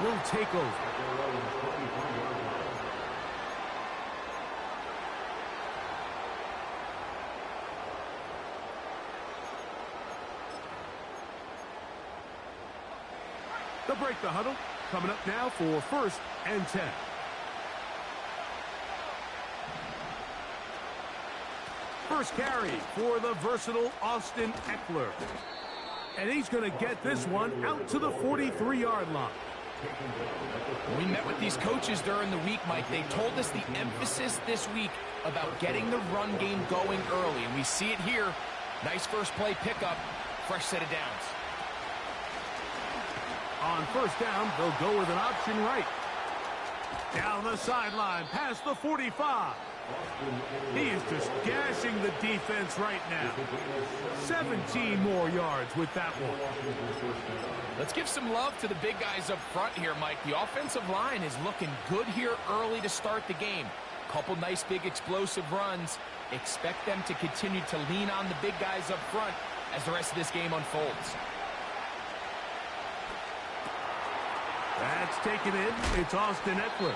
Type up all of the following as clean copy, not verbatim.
will take over. They'll break the huddle. Coming up now for 1st and 10. First carry for the versatile Austin Ekeler. And he's going to get this one out to the 43-yard line. We met with these coaches during the week, Mike. They told us the emphasis this week about getting the run game going early. And we see it here. Nice first play pickup. Fresh set of downs. On 1st down, they'll go with an option right. Down the sideline, past the 45. He is just gashing the defense right now. 17 more yards with that one. Let's give some love to the big guys up front here, Mike. The offensive line is looking good here early to start the game. Couple nice big explosive runs. Expect them to continue to lean on the big guys up front as the rest of this game unfolds. That's taken in. It's Austin Ekeler.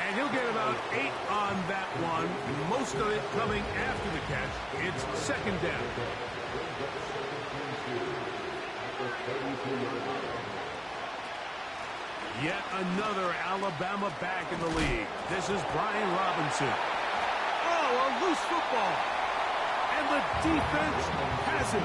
And he'll get about 8 on that one. Most of it coming after the catch. It's 2nd down. Yet another Alabama back in the league. This is Brian Robinson. Oh, a loose football. And the defense has it.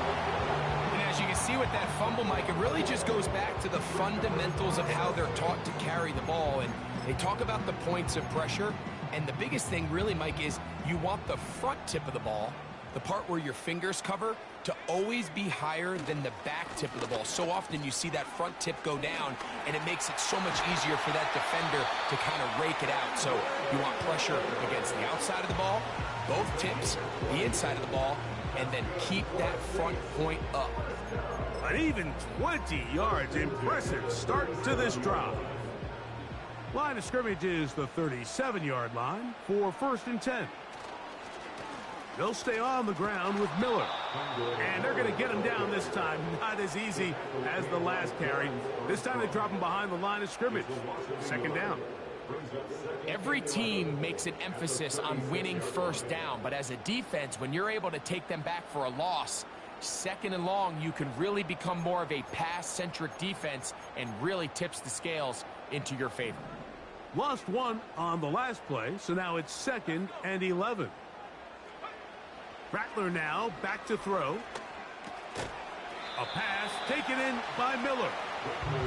As you can see with that fumble, Mike, it really just goes back to the fundamentals of how they're taught to carry the ball. And they talk about the points of pressure. And the biggest thing really, Mike, is you want the front tip of the ball, the part where your fingers cover, to always be higher than the back tip of the ball. So often you see that front tip go down, and it makes it so much easier for that defender to kind of rake it out. So you want pressure against the outside of the ball, both tips, the inside of the ball, and then keep that front point up. An even 20 yards. Impressive start to this drive. Line of scrimmage is the 37-yard line for 1st and 10. They'll stay on the ground with Miller. And they're going to get him down this time. Not as easy as the last carry. This time they drop him behind the line of scrimmage. 2nd down. Every team makes an emphasis on winning 1st down, but as a defense, when you're able to take them back for a loss, 2nd and long, you can really become more of a pass-centric defense and really tips the scales into your favor. Lost one on the last play, so now it's 2nd and 11. Rattler now back to throw. A pass taken in by Miller.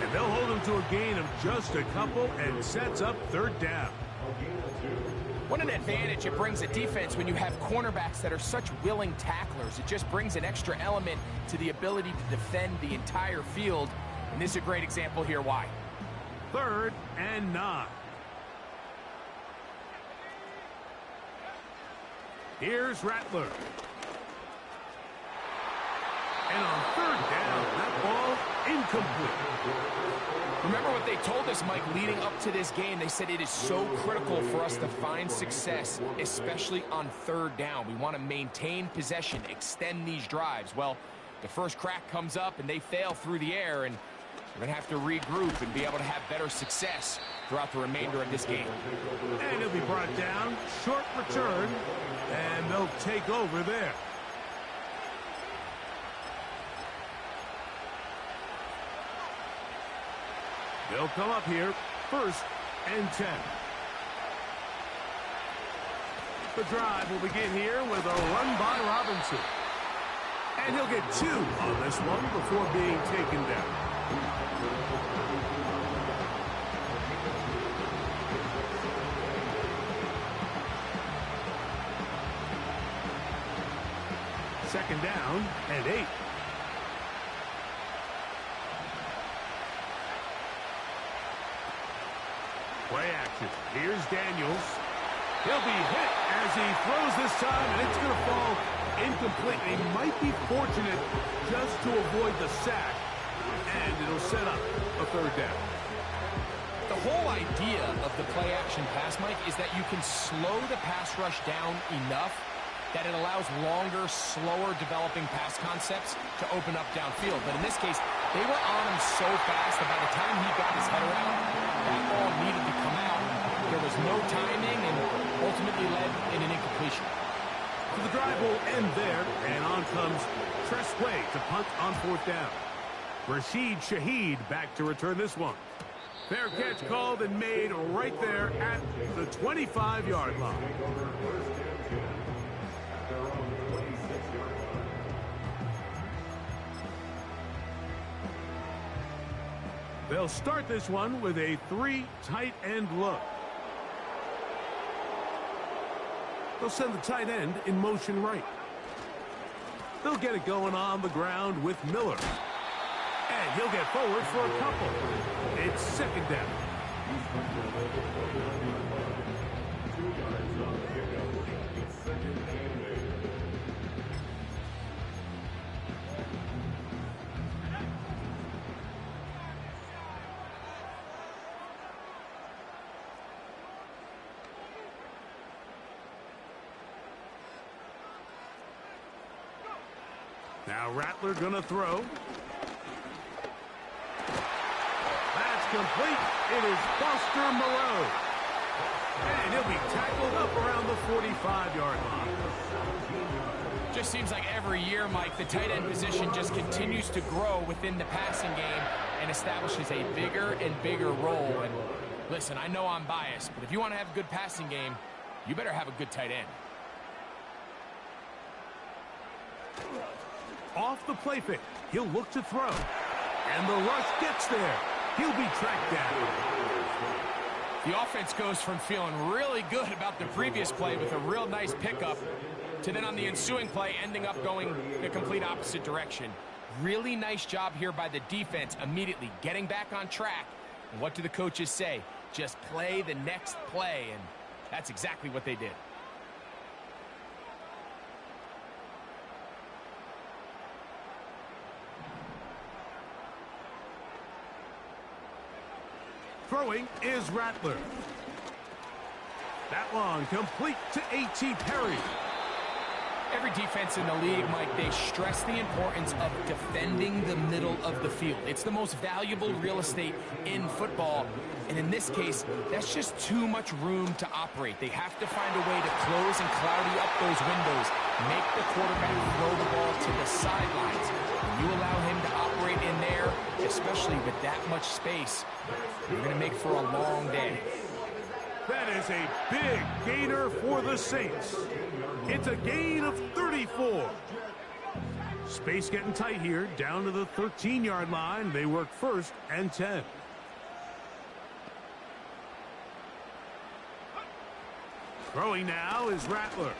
And they'll hold him to a gain of just a couple and sets up 3rd down. What an advantage it brings a defense when you have cornerbacks that are such willing tacklers. It just brings an extra element to the ability to defend the entire field. And this is a great example here why. 3rd and 9. Here's Rattler. And on 3rd down, that ball incomplete. Remember what they told us, Mike, leading up to this game. They said it is so critical for us to find success, especially on 3rd down. We want to maintain possession, extend these drives. Well, the first crack comes up and they fail through the air, and we're going to have to regroup and be able to have better success throughout the remainder of this game. And he'll be brought down, short return, and they'll take over there. They'll come up here, 1st and 10. The drive will begin here with a run by Robinson. And he'll get 2 on this one before being taken down. Second down and 8. Play action. Here's Daniels. He'll be hit as he throws this time, and it's going to fall incomplete. He might be fortunate just to avoid the sack, and it'll set up a 3rd down. The whole idea of the play action pass, Mike, is that you can slow the pass rush down enough that it allows longer, slower developing pass concepts to open up downfield. But in this case, they were on him so fast that by the time he got his head around, that ball needed to come out. There was no timing and ultimately led in an incompletion. So the drive will end there, and on comes Tresway to punt on 4th down. Rashid Shaheed back to return this one. Fair catch called and made right there at the 25-yard line. They'll start this one with a 3 tight end look. They'll send the tight end in motion right. They'll get it going on the ground with Miller. And he'll get forward for a couple. It's 2nd down. Now Rattler gonna throw. That's complete. It is Foster Moreau. And he'll be tackled up around the 45-yard line. Just seems like every year, Mike, the tight end position just continues to grow within the passing game and establishes a bigger and bigger role. And listen, I know I'm biased, but if you want to have a good passing game, you better have a good tight end. Off the play fake, he'll look to throw. And the rush gets there. He'll be tracked down. The offense goes from feeling really good about the previous play with a real nice pickup to then on the ensuing play ending up going the complete opposite direction. Really nice job here by the defense immediately getting back on track. And what do the coaches say? Just play the next play, and that's exactly what they did. Throwing is Rattler. That one complete to A.T. Perry. Every defense in the league, Mike, they stress the importance of defending the middle of the field. It's the most valuable real estate in football. And in this case, that's just too much room to operate. They have to find a way to close and cloudy up those windows, make the quarterback throw the ball to the sidelines. When you allow him to operate in there, especially with that much space, you're going to make for a long day. That is a big gainer for the Saints. It's a gain of 34. Space getting tight here, down to the 13-yard line. They work 1st and 10. Throwing now is Rattler.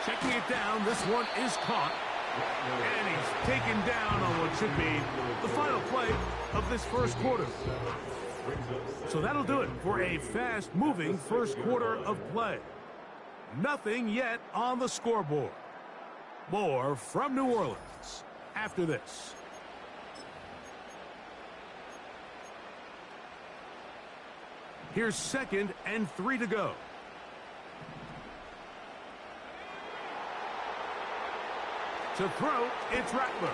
Checking it down, this one is caught. And he's taken down on what should be the final play of this first quarter. So that'll do it for a fast-moving first quarter of play. Nothing yet on the scoreboard. More from New Orleans after this. Here's 2nd and 3 to go. To throw, it's Rattler.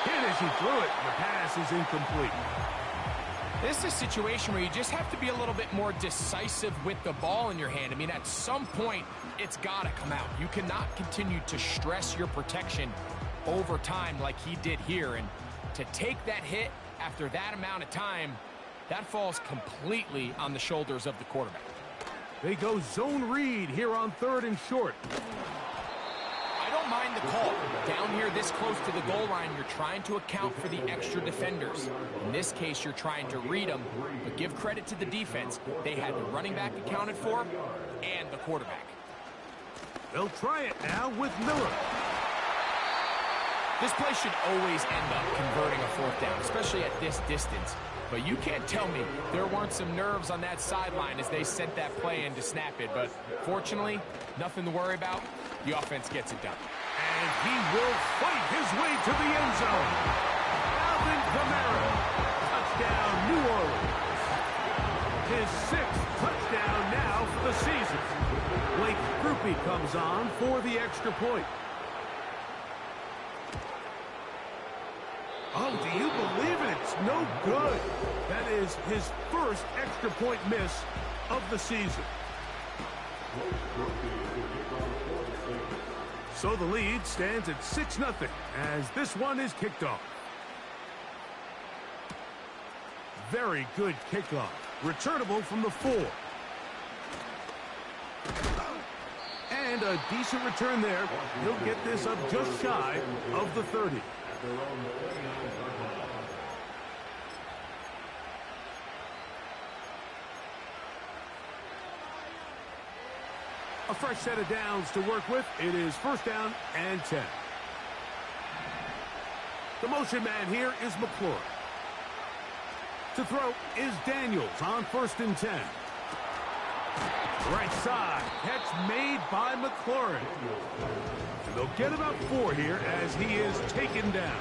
Hit as he threw it. The pass is incomplete. This is a situation where you just have to be a little bit more decisive with the ball in your hand. I mean, at some point, it's got to come out. You cannot continue to stress your protection over time like he did here. And to take that hit after that amount of time, that falls completely on the shoulders of the quarterback. They go zone read here on 3rd and short. I don't mind the call. Down here this close to the goal line, you're trying to account for the extra defenders. In this case, you're trying to read them, but give credit to the defense. They had the running back accounted for and the quarterback. They'll try it now with Miller. This play should always end up converting a 4th down, especially at this distance. But you can't tell me there weren't some nerves on that sideline as they sent that play in to snap it. But fortunately, nothing to worry about. The offense gets it done. And he will fight his way to the end zone. Alvin Kamara. Touchdown, New Orleans. His his 6th touchdown now for the season. Blake Grupe comes on for the extra point. Oh, do you believe it? It's no good. That is his first extra point miss of the season. So the lead stands at 6-0 as this one is kicked off. Very good kickoff. Returnable from the 4. And a decent return there. He'll get this up just shy of the 30. A fresh set of downs to work with. It is 1st down and 10. The motion man here is McLaurin. To throw is Daniels on 1st and 10. Right side. Catch made by McLaurin. And they'll get about 4 here as he is taken down.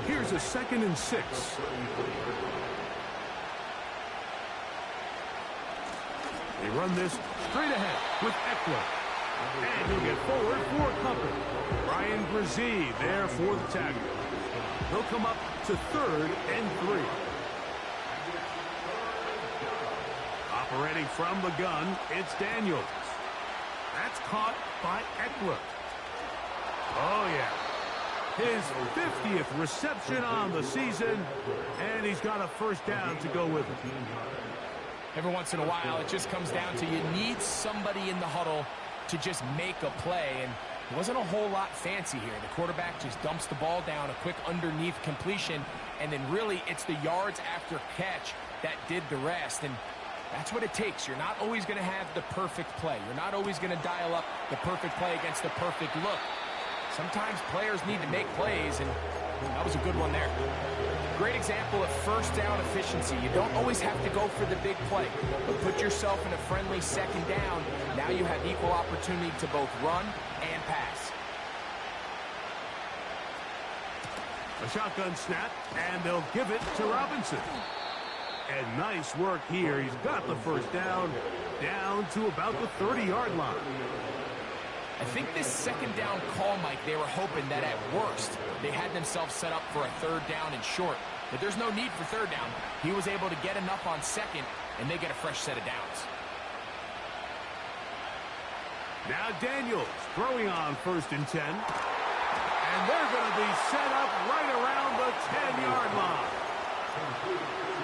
Here's a 2nd and 6. They run this straight ahead with Eckler. And he'll get forward for company. Ryan Brzee there for the tackle. He'll come up to 3rd and 3. Operating from the gun, it's Daniels. That's caught by Eckler. Oh, yeah. His 50th reception on the season, and he's got a 1st down to go with it. Every once in a while, it just comes down to you need somebody in the huddle to just make a play, and it wasn't a whole lot fancy here. The quarterback just dumps the ball down, a quick underneath completion, and then really it's the yards after catch that did the rest, and that's what it takes. You're not always going to have the perfect play. You're not always going to dial up the perfect play against the perfect look. Sometimes players need to make plays, and that was a good one there. Great example of 1st down efficiency. You don't always have to go for the big play, but put yourself in a friendly 2nd down. Now you have equal opportunity to both run and pass. A shotgun snap, and they'll give it to Robinson. And nice work here. He's got the 1st down to about the 30-yard line. I think this 2nd down call, Mike, they were hoping that at worst they had themselves set up for a 3rd down and short. But there's no need for 3rd down. He was able to get enough on 2nd, and they get a fresh set of downs. Now Daniels throwing on 1st and 10. And they're going to be set up right around the 10-yard line.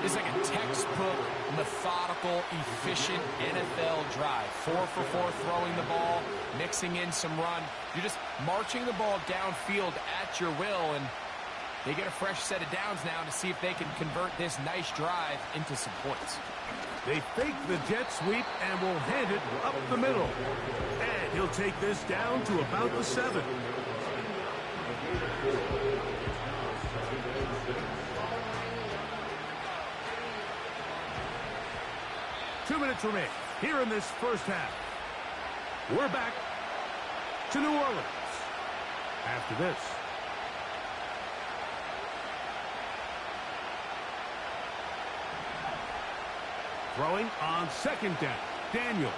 It's like a textbook, methodical, efficient NFL drive. 4 for 4 throwing the ball, mixing in some run. You're just marching the ball downfield at your will, and they get a fresh set of downs now to see if they can convert this nice drive into some points. They fake the jet sweep and will hand it up the middle. And he'll take this down to about the 7. Two minutes remain here in this 1st half. We're back to New Orleans after this. Throwing on 2nd down, Daniels.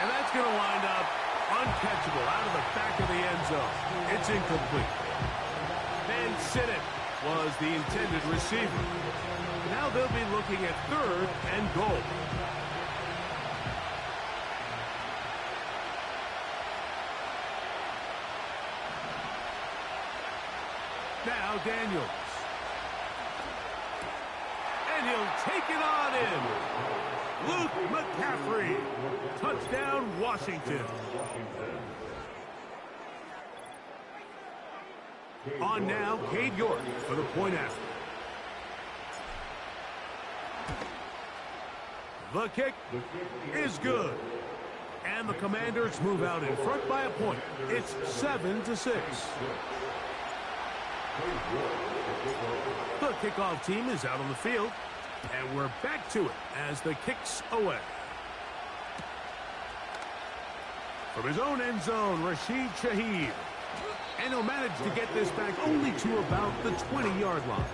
And that's going to wind up uncatchable out of the back of the end zone. It's incomplete. Van Sinnen was the intended receiver. Now they'll be looking at 3rd and goal. Now Daniels. And he'll take it on in. Luke McCaffrey. Touchdown, Washington. On now, Cade York for the point after. The kick is good. And the Commanders move out in front by a point. It's 7-6. The kickoff team is out on the field. And we're back to it as the kick's away. From his own end zone, Rashid Shaheed. And he'll managed to get this back only to about the 20-yard line.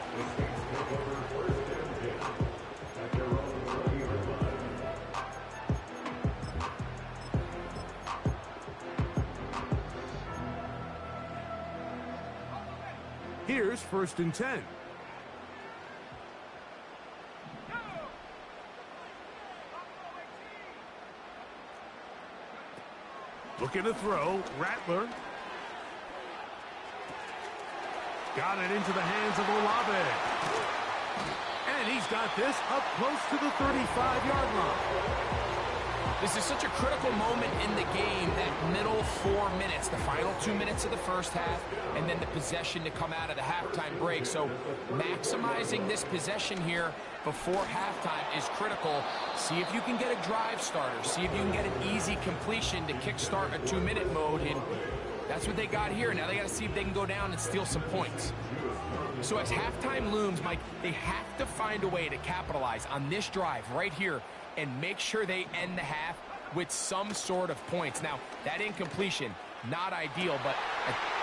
Here's 1st and 10. Looking to throw, Rattler. Got it into the hands of Olave. And he's got this up close to the 35-yard line. This is such a critical moment in the game, that middle 4 minutes, the final 2 minutes of the first half, and then the possession to come out of the halftime break. So maximizing this possession here before halftime is critical. See if you can get a drive starter. See if you can get an easy completion to kickstart a 2-minute mode. And that's what they got here. Now they got to see if they can go down and steal some points. So as halftime looms, Mike, they have to find a way to capitalize on this drive right here and make sure they end the half with some sort of points. Now, that incompletion, not ideal, but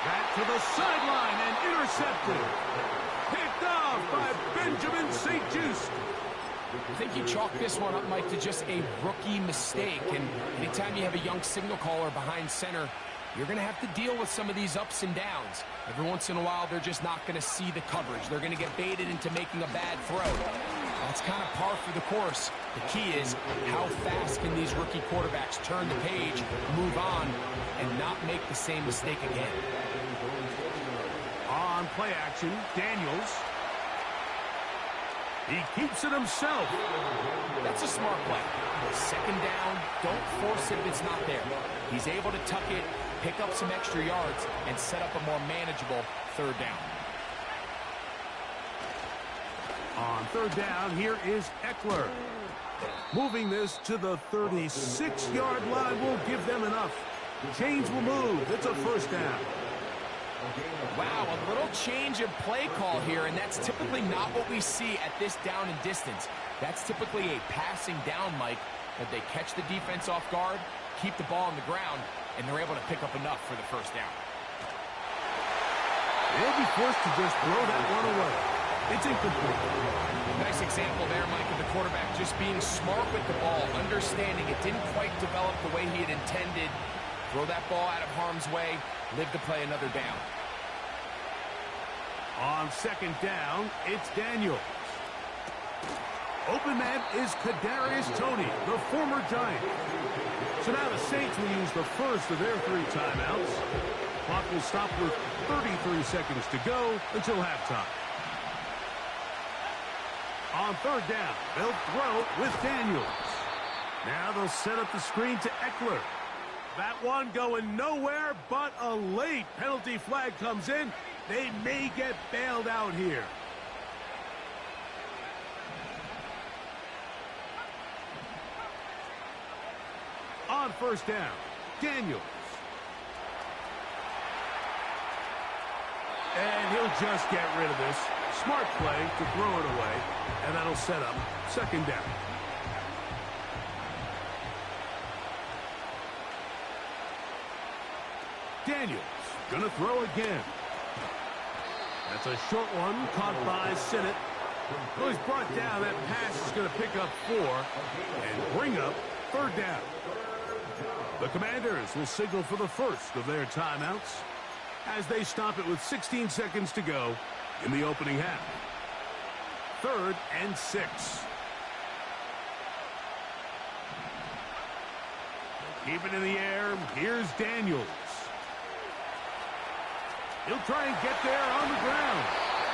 back to the sideline and intercepted. Picked off by Benjamin St-Juste. I think you chalk this one up, Mike, to just a rookie mistake. And anytime you have a young signal caller behind center, you're going to have to deal with some of these ups and downs. Every once in a while, they're just not going to see the coverage. They're going to get baited into making a bad throw. That's kind of par for the course. The key is how fast can these rookie quarterbacks turn the page, move on, and not make the same mistake again. On play action, Daniels. He keeps it himself. That's a smart play. 2nd down, don't force it if it's not there. He's able to tuck it, pick up some extra yards, and set up a more manageable 3rd down. On 3rd down, here is Eckler. Moving this to the 36-yard line will give them enough. Chains will move. It's a 1st down. Wow, a little change of play call here, and that's typically not what we see at this down and distance. That's typically a passing down, Mike, but they catch the defense off guard, keep the ball on the ground, and they're able to pick up enough for the 1st down. They'll be forced to just throw that one away. It's incomplete. Nice example there, Mike, of the quarterback just being smart with the ball, understanding it didn't quite develop the way he had intended. Throw that ball out of harm's way, live to play another down. On 2nd down, it's Daniels. Open man is Kadarius Toney, the former Giant. So now the Saints will use the first of their 3 timeouts. Clock will stop with 33 seconds to go until halftime. On 3rd down, they'll throw with Daniels. Now they'll set up the screen to Eckler. That one going nowhere, but a late penalty flag comes in. They may get bailed out here. On 1st down, Daniels. And he'll just get rid of this. Smart play to throw it away, and that'll set up 2nd down. Daniels gonna throw again. That's a short one caught by Sinnott. Well, he's brought down. That pass is going to pick up 4 and bring up 3rd down. The Commanders will signal for the first of their timeouts as they stop it with 16 seconds to go in the opening half. 3rd and 6. Keep it in the air. Here's Daniels. He'll try and get there on the ground.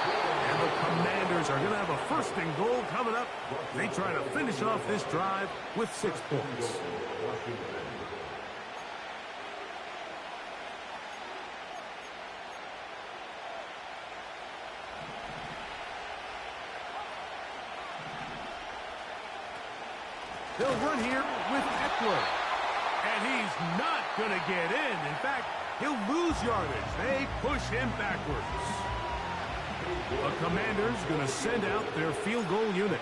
And the Commanders are going to have a 1st and goal coming up. They try to finish off this drive with 6 points. They'll run here with Eckler. And he's not going to get in. In fact, he'll lose yardage. They push him backwards. The Commanders going to send out their field goal unit.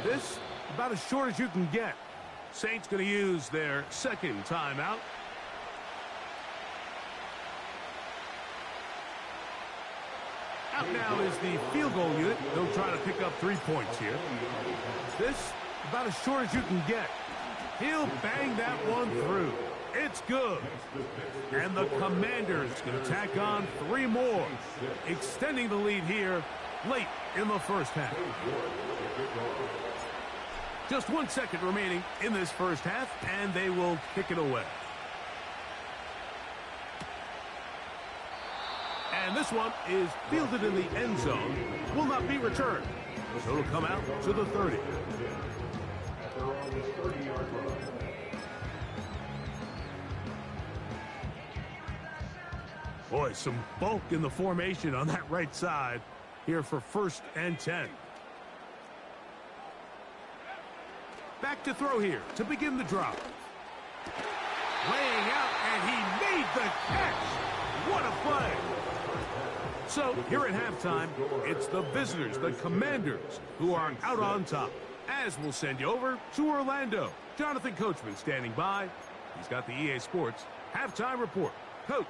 This about as short as you can get. Saints going to use their 2nd timeout. Out now is the field goal unit. They'll try to pick up 3 points here. This, about as short as you can get. He'll bang that one through. It's good. And the Commanders going to tack on 3 more, extending the lead here late in the first half. Just 1 second remaining in this first half, and they will kick it away. And this one is fielded in the end zone. Will not be returned. So it'll come out to the 30. Boy, some bulk in the formation on that right side here for 1st and 10. Back to throw here to begin the drive. Laying out, and he made the catch. What a play. So here at halftime, it's the visitors, the Commanders, who are out on top. As we'll send you over to Orlando. Jonathan Coachman standing by. He's got the EA Sports halftime report. Coach.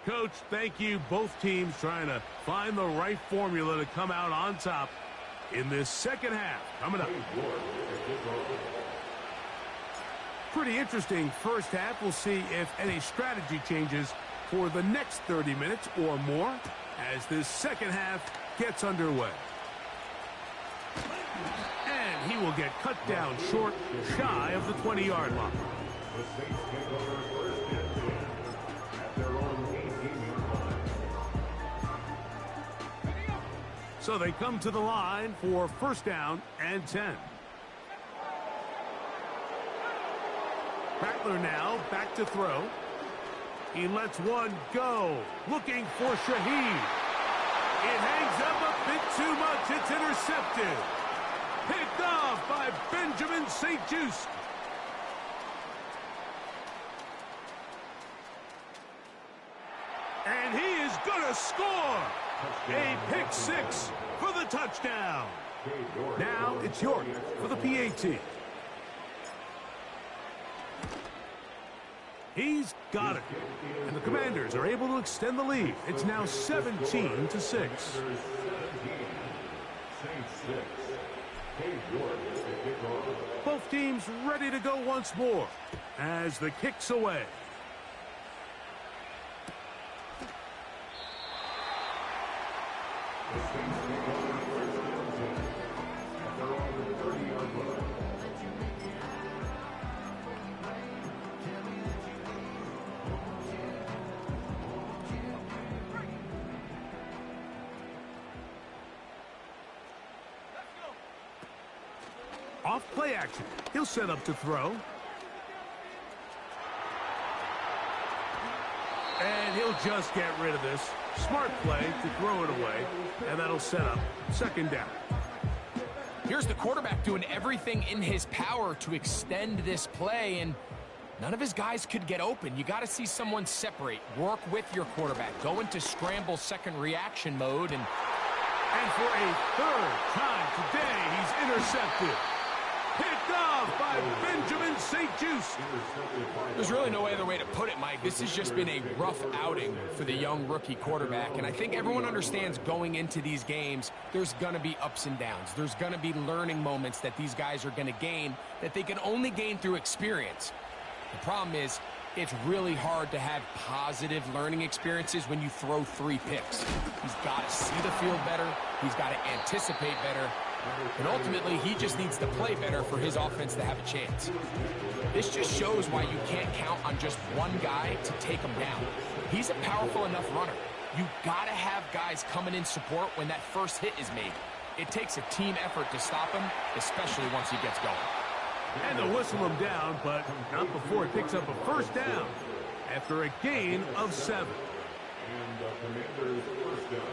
Coach, thank you. Both teams trying to find the right formula to come out on top in this second half. Coming up. Pretty interesting first half. We'll see if any strategy changes for the next 30 minutes or more as this second half gets underway. And he will get cut down short, shy of the 20-yard line. So they come to the line for 1st down and 10. Rattler now back to throw. He lets one go. Looking for Shaheed. It hangs up a bit too much. It's intercepted. Picked off by Benjamin St-Juste. And he is going to score. A pick 6 for the touchdown. Now it's York for the PAT. He's got it. And the Commanders are able to extend the lead. It's now 17-6. Both teams ready to go once more as the kick's away. Off play action. He'll set up to throw. And he'll just get rid of this. Smart play to throw it away. And that'll set up 2nd down. Here's the quarterback doing everything in his power to extend this play, and none of his guys could get open. You got to see someone separate, work with your quarterback, go into scramble second reaction mode, and for a 3rd time today, he's intercepted. Picked off by Benjamin St-Juste. There's really no other way to put it, Mike. This has just been a rough outing for the young rookie quarterback, and I think everyone understands going into these games, there's going to be ups and downs. There's going to be learning moments that these guys are going to gain that they can only gain through experience. The problem is, it's really hard to have positive learning experiences when you throw 3 picks. He's got to see the field better. He's got to anticipate better. And ultimately, he just needs to play better for his offense to have a chance. This just shows why you can't count on just one guy to take him down. He's a powerful enough runner. You got to have guys coming in support when that first hit is made. It takes a team effort to stop him, especially once he gets going. And to whistle him down, but not before he picks up a 1st down after a gain of 7. And the Commanders' 1st down.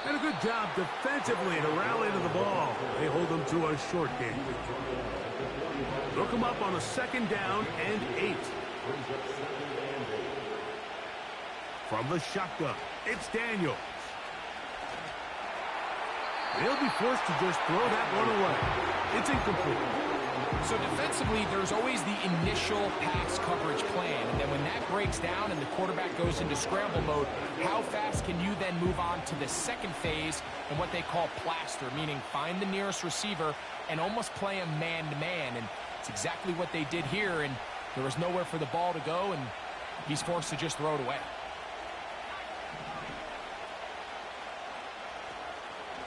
And a good job defensively to rally to the ball. They hold them to a short game. Look them up on a 2nd down and 8. From the shotgun, it's Daniels. They'll be forced to just throw that one away. It's incomplete. So defensively, there's always the initial pass coverage plan, and then when that breaks down and the quarterback goes into scramble mode, how fast can you then move on to the second phase and what they call plaster, meaning find the nearest receiver and almost play him man-to-man, and it's exactly what they did here, and there was nowhere for the ball to go, and he's forced to just throw it away.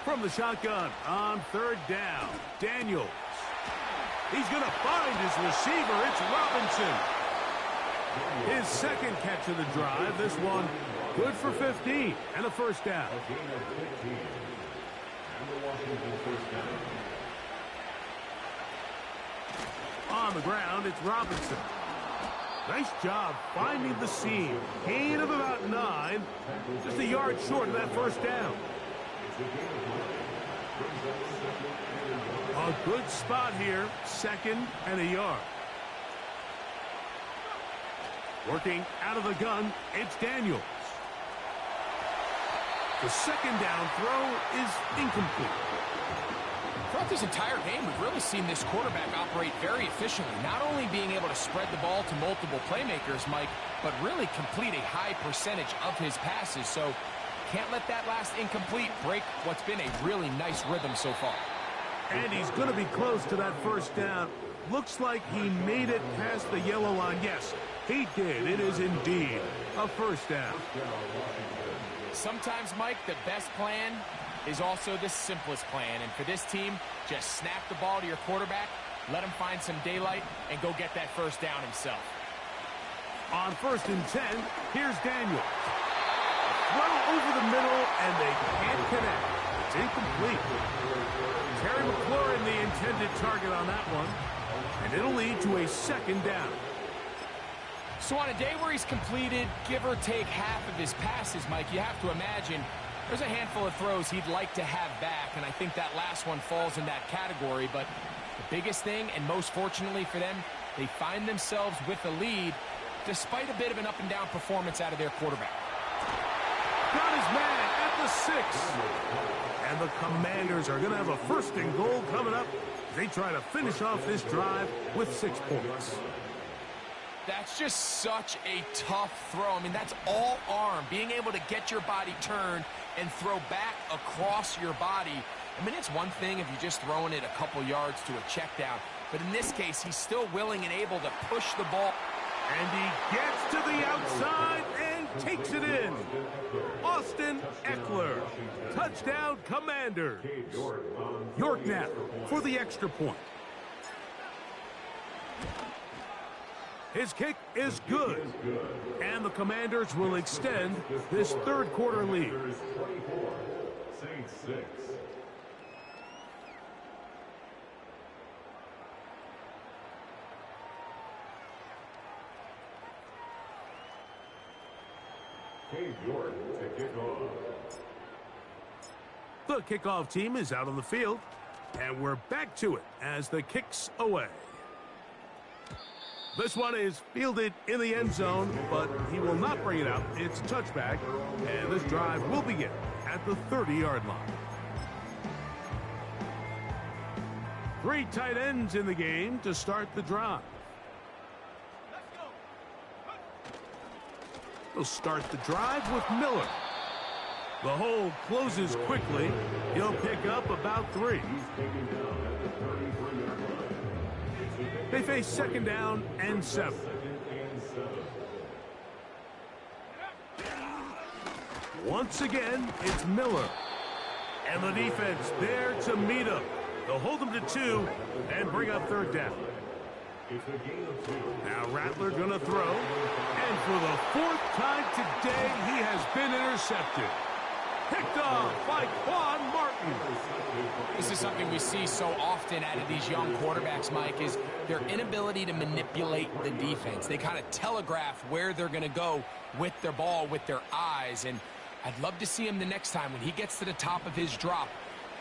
From the shotgun on third down, Daniels. He's going to find his receiver. It's Robinson. His second catch of the drive. This one good for 15 and a first down. On the ground, it's Robinson. Nice job finding the seam. Gain of about 9. Just a yard short of that first down. A good spot here, 2nd and a yard. Working out of the gun, it's Daniels. The second down throw is incomplete. Throughout this entire game, we've really seen this quarterback operate very efficiently, not only being able to spread the ball to multiple playmakers, Mike, but really complete a high percentage of his passes. So can't let that last incomplete break what's been a really nice rhythm so far. And he's going to be close to that first down. Looks like he made it past the yellow line. Yes, he did. It is indeed a first down. Sometimes, Mike, the best plan is also the simplest plan. And for this team, just snap the ball to your quarterback, let him find some daylight, and go get that first down himself. On 1st and 10, here's Daniels. Throw over the middle, and they can't connect. It's incomplete. Terry McLaurin, the intended target on that one, and it'll lead to a 2nd down. So on a day where he's completed, give or take half of his passes, Mike, you have to imagine there's a handful of throws he'd like to have back, and I think that last one falls in that category. But the biggest thing, and most fortunately for them, they find themselves with a lead despite a bit of an up-and-down performance out of their quarterback. Got his man at the 6. And the Commanders are going to have a 1st and goal coming up. They try to finish off this drive with 6 points. That's just such a tough throw. I mean, that's all arm. Being able to get your body turned and throw back across your body. I mean, it's one thing if you're just throwing it a couple yards to a check down. But in this case, he's still willing and able to push the ball. And he gets to the outside and takes it in. Austin Eckler. Touchdown, Commanders. York now for the extra point. His kick is good. And the Commanders will extend this 3rd quarter lead. The kickoff team is out on the field, and we're back to it as the kick's away. This one is fielded in the end zone, but he will not bring it out. It's a touchback, and this drive will begin at the 30-yard line. 3 tight ends in the game to start the drive. He'll start the drive with Miller. The hole closes quickly. He'll pick up about 3. They face 2nd down and 7. Once again, it's Miller. And the defense there to meet him. They'll hold him to 2 and bring up 3rd down. Now Rattler going to throw. And for the 4th time today, he has been intercepted. Picked off by Quan Martin. This is something we see so often out of these young quarterbacks, Mike, is their inability to manipulate the defense. They kind of telegraph where they're going to go with their ball, with their eyes. And I'd love to see him the next time when he gets to the top of his drop.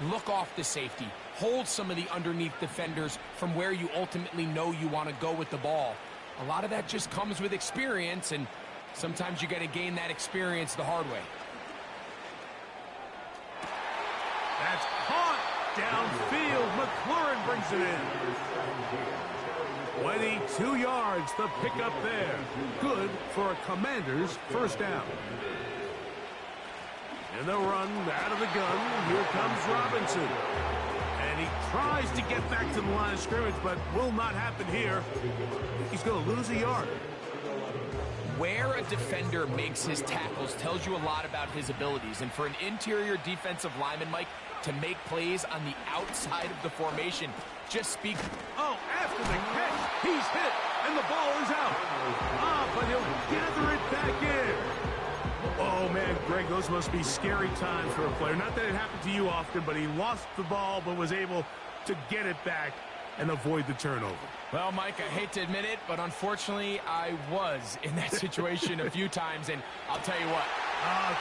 Look off the safety. Hold some of the underneath defenders from where you ultimately know you want to go with the ball. A lot of that just comes with experience, and sometimes you got to gain that experience the hard way. That's caught downfield. McLaurin brings it in. 22 yards, the pickup there. Good for a Commanders first down. And the run out of the gun. Here comes Robinson. And he tries to get back to the line of scrimmage, but will not happen here. He's going to lose a yard. Where a defender makes his tackles tells you a lot about his abilities. And for an interior defensive lineman, Mike, to make plays on the outside of the formation just speak. Oh, after the catch, he's hit, and the ball is out. But he'll gather it back in. Oh, man, Greg, those must be scary times for a player. Not that it happened to you often, but he lost the ball but was able to get it back and avoid the turnover. Well, Mike, I hate to admit it, but unfortunately, I was in that situation a few times, and I'll tell you what.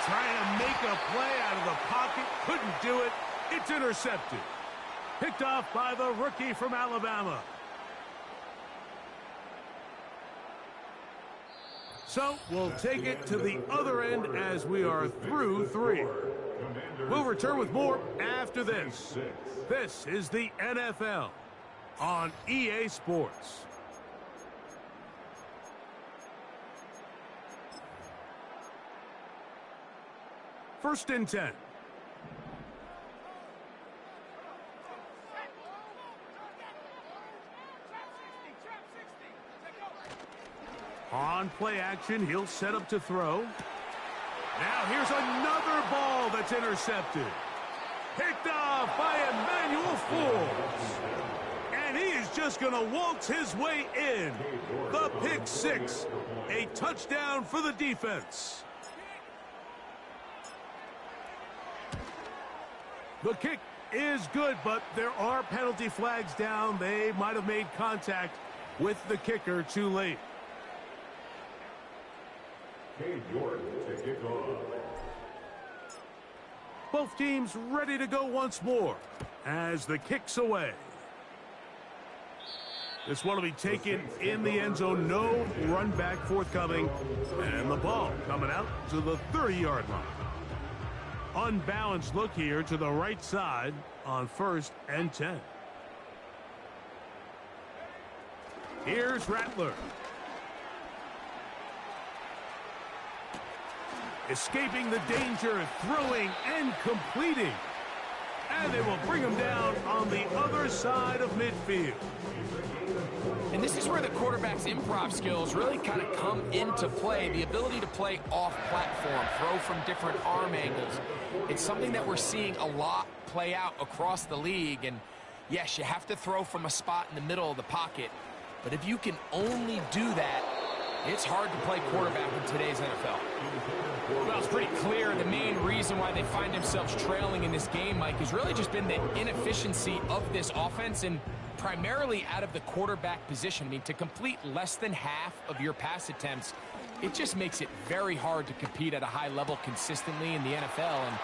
Trying to make a play out of the pocket, couldn't do it. It's intercepted. Picked off by the rookie from Alabama. So we'll take it to the other end as we are through 3. We'll return with more after this. This is the NFL on EA Sports. First and 10. On play action, he'll set up to throw. Now here's another ball that's intercepted. Picked off by Emmanuel Forbes. And he is just going to waltz his way in. The pick six. A touchdown for the defense. The kick is good, but there are penalty flags down. They might have made contact with the kicker too late. Cade York to kick off. Both teams ready to go once more as the kick's away. This one will be taken in the end zone. No run back forthcoming. And the ball coming out to the 30-yard line. Unbalanced look here to the right side on first and 10. Here's Rattler. Escaping the danger, throwing and completing. And they will bring him down on the other side of midfield. And this is where the quarterback's improv skills really kind of come into play. The ability to play off platform, throw from different arm angles. It's something that we're seeing a lot play out across the league. And yes, you have to throw from a spot in the middle of the pocket. But if you can only do that, it's hard to play quarterback in today's NFL. Well, it's pretty clear the main reason why they find themselves trailing in this game, Mike, has really just been the inefficiency of this offense and primarily out of the quarterback position. I mean, to complete less than half of your pass attempts, it just makes it very hard to compete at a high level consistently in the NFL. And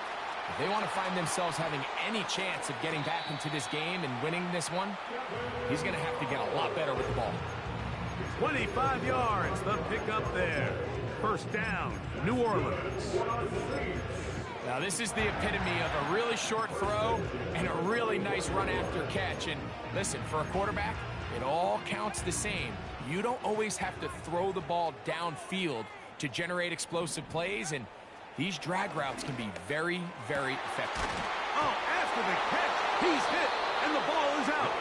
if they want to find themselves having any chance of getting back into this game and winning this one, he's going to have to get a lot better with the ball. 25 yards, the pickup there. First down, New Orleans. Now, this is the epitome of a really short throw and a really nice run after catch. And listen, for a quarterback, it all counts the same. You don't always have to throw the ball downfield to generate explosive plays, and these drag routes can be very, very effective. Oh, after the catch, he's hit, and the ball is out.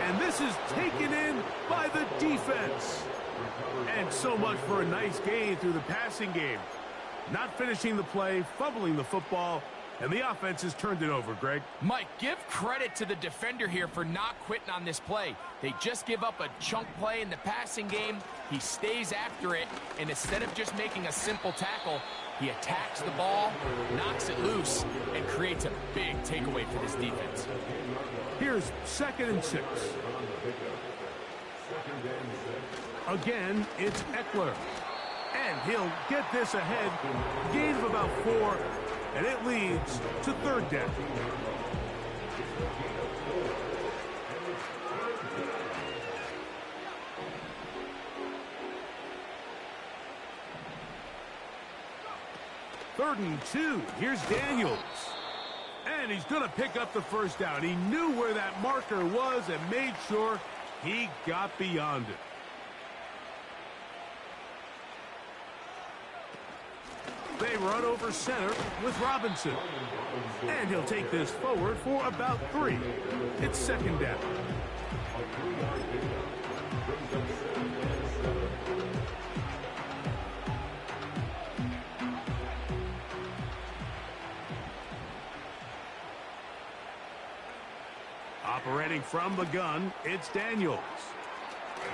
And this is taken in by the defense. And so much for a nice gain through the passing game. Not finishing the play, fumbling the football, and the offense has turned it over, Greg. Mike, give credit to the defender here for not quitting on this play. They just give up a chunk play in the passing game. He stays after it, and instead of just making a simple tackle, he attacks the ball, knocks it loose, and creates a big takeaway for this defense. Here's 2nd and 6. Again, it's Eckler. And he'll get this ahead. Gain of about 4, and it leads to 3rd down. Third and 2. Here's Daniels. And And he's going to pick up the first down. He knew where that marker was and made sure he got beyond it. They run over center with Robinson. And he'll take this forward for about 3. It's second down. Operating from the gun, it's Daniels.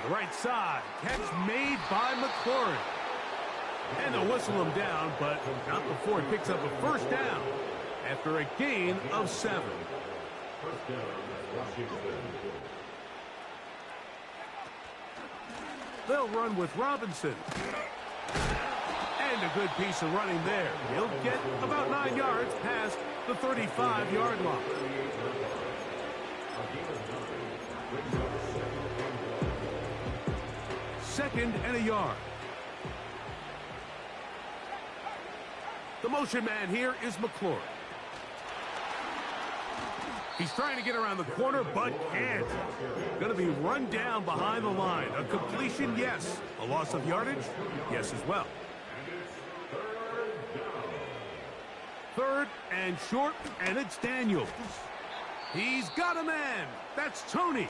The right side, catch made by McLaurin. And they'll whistle him down, but not before he picks up a first down after a gain of 7. They'll run with Robinson. And a good piece of running there. He'll get about 9 yards past the 35-yard line. Second and a yard. The motion man here is McLaurin. He's trying to get around the corner, but can't. Going to be run down behind the line. A completion, yes. A loss of yardage, yes as well. Third and short, and it's Daniels. He's got a man. That's Tony.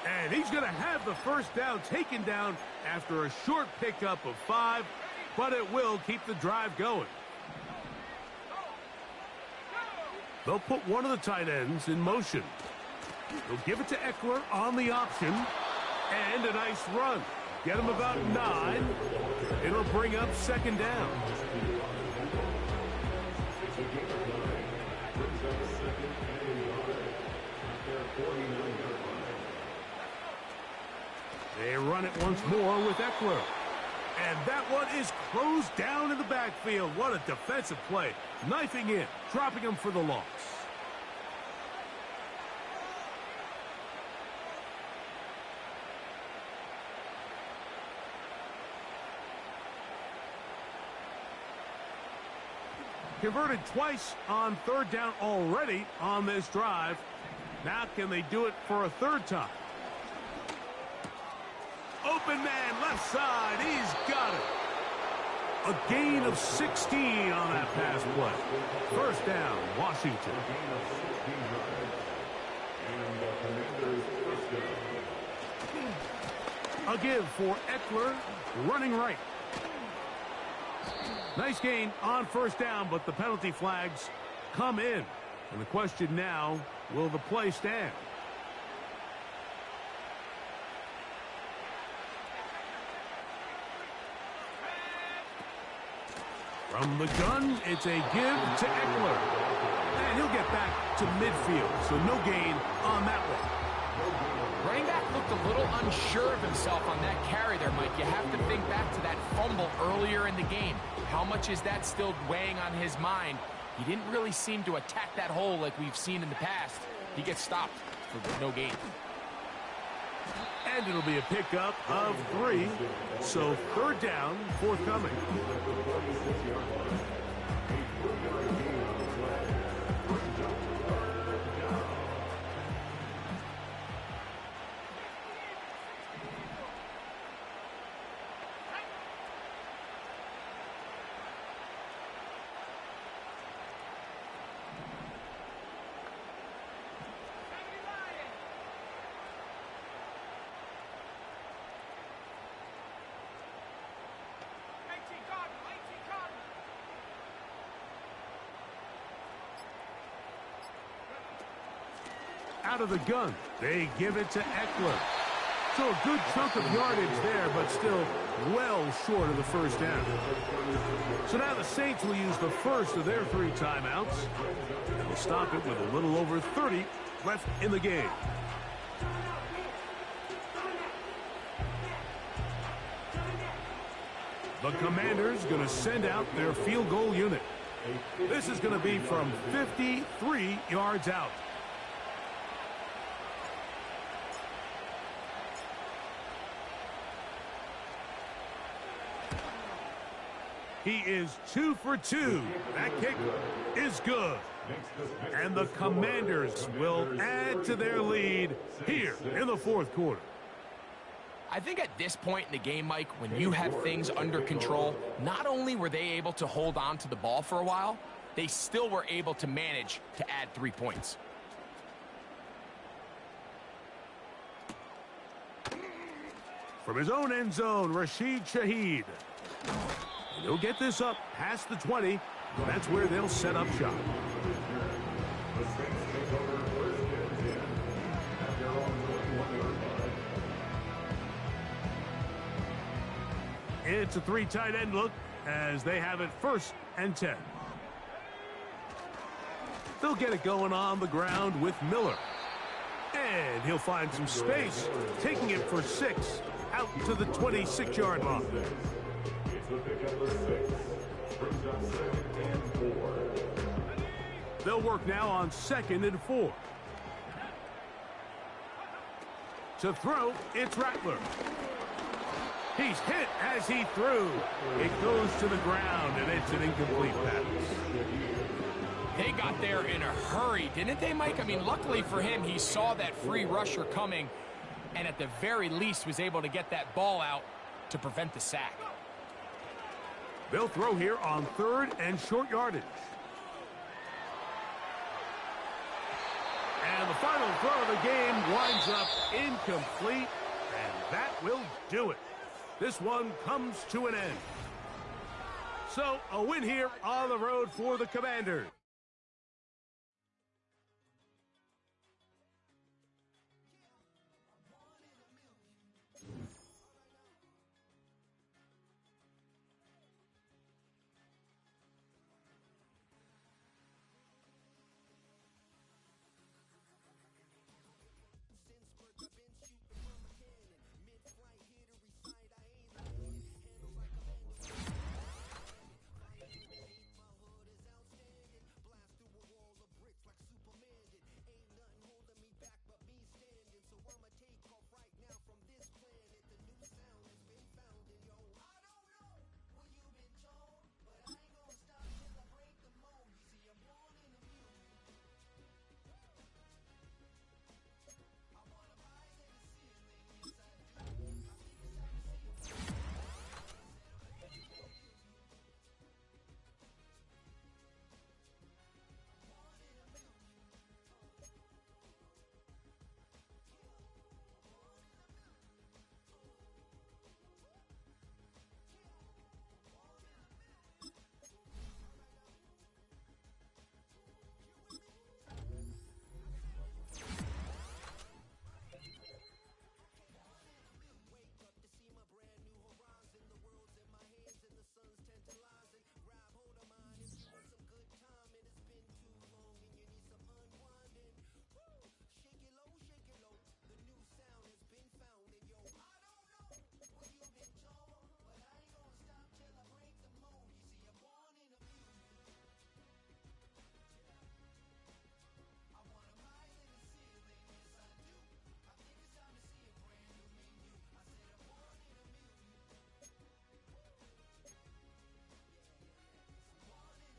And he's going to have the first down taken down after a short pickup of 5, but it will keep the drive going. They'll put one of the tight ends in motion. They'll give it to Eckler on the option. And a nice run. Get him about 9. It'll bring up second down. They run it once more with Eckler. And that one is closed down in the backfield. What a defensive play. Knifing in, dropping him for the loss. Converted twice on third down already on this drive. Now can they do it for a third time? Open man, left side. He's got it. A gain of 16 on that pass play. First down, Washington. A give for Eckler, running right. Nice gain on first down, but the penalty flags come in. And the question now, will the play stand? From the gun, it's a give to Eckler. And he'll get back to midfield, so no gain on that one. Running back looked a little unsure of himself on that carry there, Mike. You have to think back to that fumble earlier in the game. How much is that still weighing on his mind? He didn't really seem to attack that hole like we've seen in the past. He gets stopped for no gain. And it'll be a pickup of 3. So third down, forthcoming. Out of the gun, they give it to Eckler. So a good chunk of yardage there, but still well short of the first down. So now the Saints will use the first of their 3 timeouts. And they'll stop it with a little over 30 left in the game. The Commanders going to send out their field goal unit. This is going to be from 53 yards out. He is 2 for 2. That kick is good. And the Commanders will add to their lead here in the fourth quarter. I think at this point in the game, Mike, when you have things under control, not only were they able to hold on to the ball for a while, they still were able to manage to add 3 points. From his own end zone, Rashid Shaheed. And he'll get this up past the 20. That's where they'll set up shop. It's a 3 tight end look as they have it 1st and 10. They'll get it going on the ground with Miller. And he'll find some space, taking it for 6 out to the 26-yard line. They'll work now on 2nd and 4. To throw, it's Rattler. He's hit as he threw. It goes to the ground, and it's an incomplete pass. They got there in a hurry, didn't they, Mike? I mean, luckily for him, he saw that free rusher coming, and at the very least was able to get that ball out to prevent the sack. They'll throw here on 3rd and short yardage. And the final throw of the game winds up incomplete, and that will do it. This one comes to an end. So, a win here on the road for the Commanders.